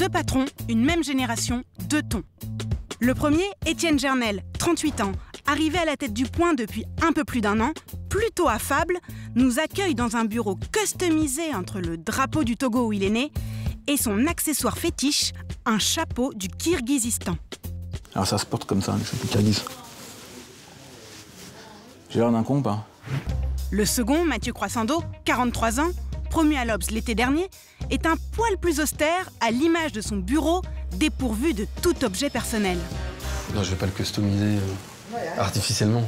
Deux patrons, une même génération, deux tons. Le premier, Étienne Gernel, 38 ans, arrivé à la tête du Point depuis un peu plus d'1 an, plutôt affable, nous accueille dans un bureau customisé entre le drapeau du Togo où il est né et son accessoire fétiche, un chapeau du Kirghizistan. Alors ça se porte comme ça, le chapeau kirghiz. J'ai l'air d'un con, pas? Le second, Mathieu Croissando, 43 ans, promu à l'Obs l'été dernier, est un poil plus austère à l'image de son bureau, dépourvu de tout objet personnel. Non, je vais pas le customiser artificiellement.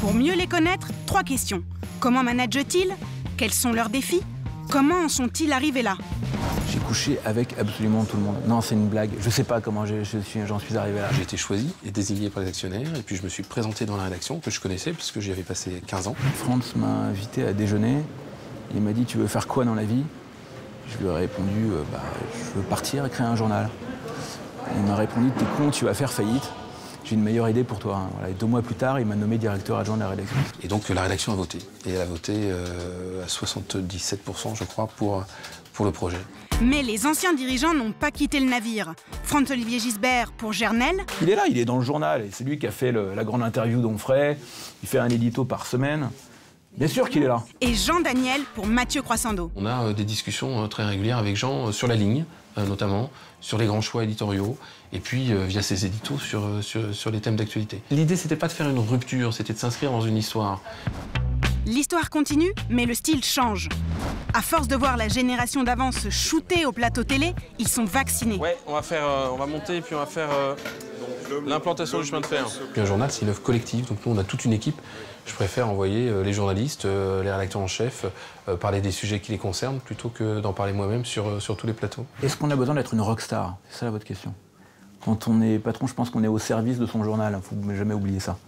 Pour mieux les connaître, 3 questions. Comment managent-ils? Quels sont leurs défis? Comment en sont-ils arrivés là? J'ai couché avec absolument tout le monde. Non, c'est une blague. Je sais pas comment j'en suis arrivé là. J'ai été choisi et désigné par les actionnaires et puis je me suis présenté dans la rédaction que je connaissais puisque j'y avais passé 15 ans. Franz m'a invité à déjeuner. Il m'a dit « Tu veux faire quoi dans la vie ?» Je lui ai répondu « Je veux partir et créer un journal. » Il m'a répondu « T'es con, tu vas faire faillite. J'ai une meilleure idée pour toi. » Voilà. Et 2 mois plus tard, il m'a nommé directeur adjoint de la rédaction. Et donc la rédaction a voté. Et elle a voté à 77%, je crois, pour le projet. Mais les anciens dirigeants n'ont pas quitté le navire. Franz-Olivier Gisbert pour Gernel. Il est là, il est dans le journal. Et c'est lui qui a fait la grande interview d'Onfray. Il fait un édito par semaine. Bien sûr qu'il est là. Et Jean Daniel pour Mathieu Croissando. On a des discussions très régulières avec Jean sur la ligne, notamment, sur les grands choix éditoriaux, et puis via ses éditos sur les thèmes d'actualité. L'idée, c'était pas de faire une rupture, c'était de s'inscrire dans une histoire. L'histoire continue, mais le style change. À force de voir la génération d'avant se shooter au plateau télé, ils sont vaccinés. Ouais, on va monter et puis on va faire l'implantation du chemin de fer. Un journal, c'est une œuvre collective, donc nous, on a toute une équipe. Je préfère envoyer les journalistes, les rédacteurs en chef, parler des sujets qui les concernent, plutôt que d'en parler moi-même sur tous les plateaux. Est-ce qu'on a besoin d'être une rockstar? C'est ça votre question. Quand on est patron, je pense qu'on est au service de son journal. Il ne faut jamais oublier ça.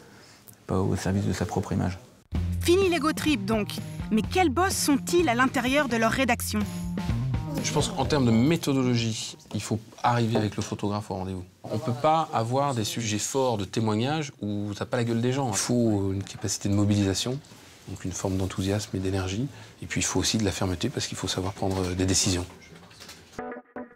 Pas au service de sa propre image. Fini l'ego trip donc. Mais quels boss sont-ils à l'intérieur de leur rédaction? Je pense qu'en termes de méthodologie, il faut arriver avec le photographe au rendez-vous. On ne peut pas avoir des sujets forts de témoignages où ça n'a pas la gueule des gens. Il faut une capacité de mobilisation, donc une forme d'enthousiasme et d'énergie. Et puis il faut aussi de la fermeté parce qu'il faut savoir prendre des décisions.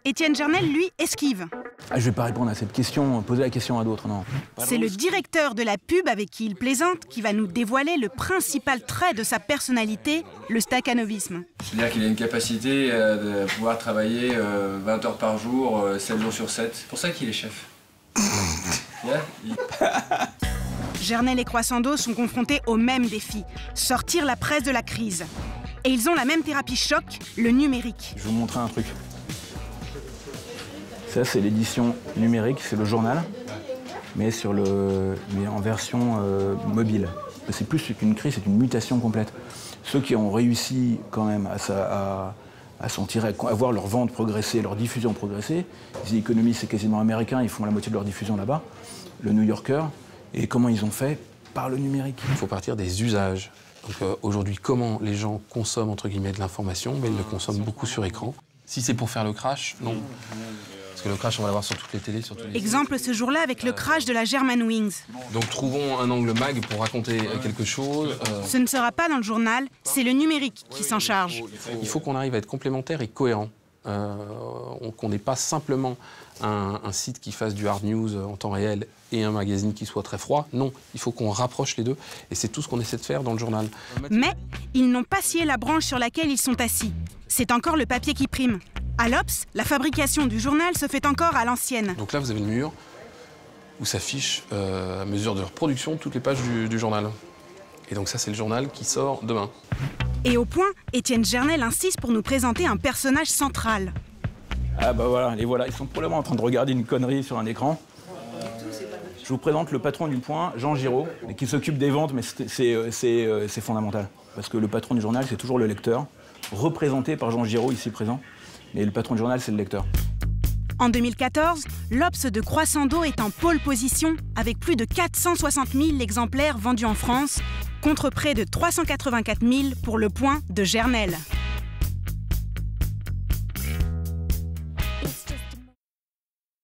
Étienne Gernel, lui, esquive. Je ne vais pas répondre à cette question, poser la question à d'autres, non. C'est le directeur de la pub avec qui il plaisante qui va nous dévoiler le principal trait de sa personnalité, le stakhanovisme. C'est-à-dire qu'il a une capacité de pouvoir travailler 20 heures par jour, 7 jours sur 7. C'est pour ça qu'il est chef. Gernel et Croissando sont confrontés au même défi, sortir la presse de la crise. Et ils ont la même thérapie choc, le numérique. Je vais vous montrer un truc. Ça, c'est l'édition numérique, c'est le journal, mais en version mobile. C'est plus qu'une crise, c'est une mutation complète. Ceux qui ont réussi quand même à sentir, à voir leur vente progresser, leur diffusion progresser, les économistes, c'est quasiment américain, ils font la moitié de leur diffusion là-bas, le New Yorker, et comment ils ont fait? Par le numérique. Il faut partir des usages. Donc aujourd'hui, comment les gens consomment entre guillemets de l'information, mais ils le consomment beaucoup sur écran. Si c'est pour faire le crash, non. Parce que le crash, on va l'avoir sur toutes les télés, sur tous les... Exemple ce jour-là avec le crash de la Germanwings. Donc trouvons un angle mag pour raconter quelque chose. Ce ne sera pas dans le journal, c'est le numérique qui s'en charge. Il faut qu'on arrive à être complémentaires et cohérents. Qu'on n'ait pas simplement un site qui fasse du hard news en temps réel et un magazine qui soit très froid. Non, il faut qu'on rapproche les deux. Et c'est tout ce qu'on essaie de faire dans le journal. Mais ils n'ont pas scié la branche sur laquelle ils sont assis. C'est encore le papier qui prime. À l'Obs, la fabrication du journal se fait encore à l'ancienne. Donc là, vous avez le mur où s'affichent à mesure de reproduction toutes les pages du journal. Et donc ça, c'est le journal qui sort demain. Et au Point, Étienne Gernel insiste pour nous présenter un personnage central. Ah bah voilà, les voilà, ils sont probablement en train de regarder une connerie sur un écran. Je vous présente le patron du Point, Jean Giraud, qui s'occupe des ventes, mais c'est fondamental. Parce que le patron du journal, c'est toujours le lecteur, représenté par Jean Giraud, ici présent. Mais le patron du journal, c'est le lecteur. En 2014, l'Obs de Croissando est en pole position avec plus de 460 000 exemplaires vendus en France, contre près de 384 000 pour le Point de Gernel.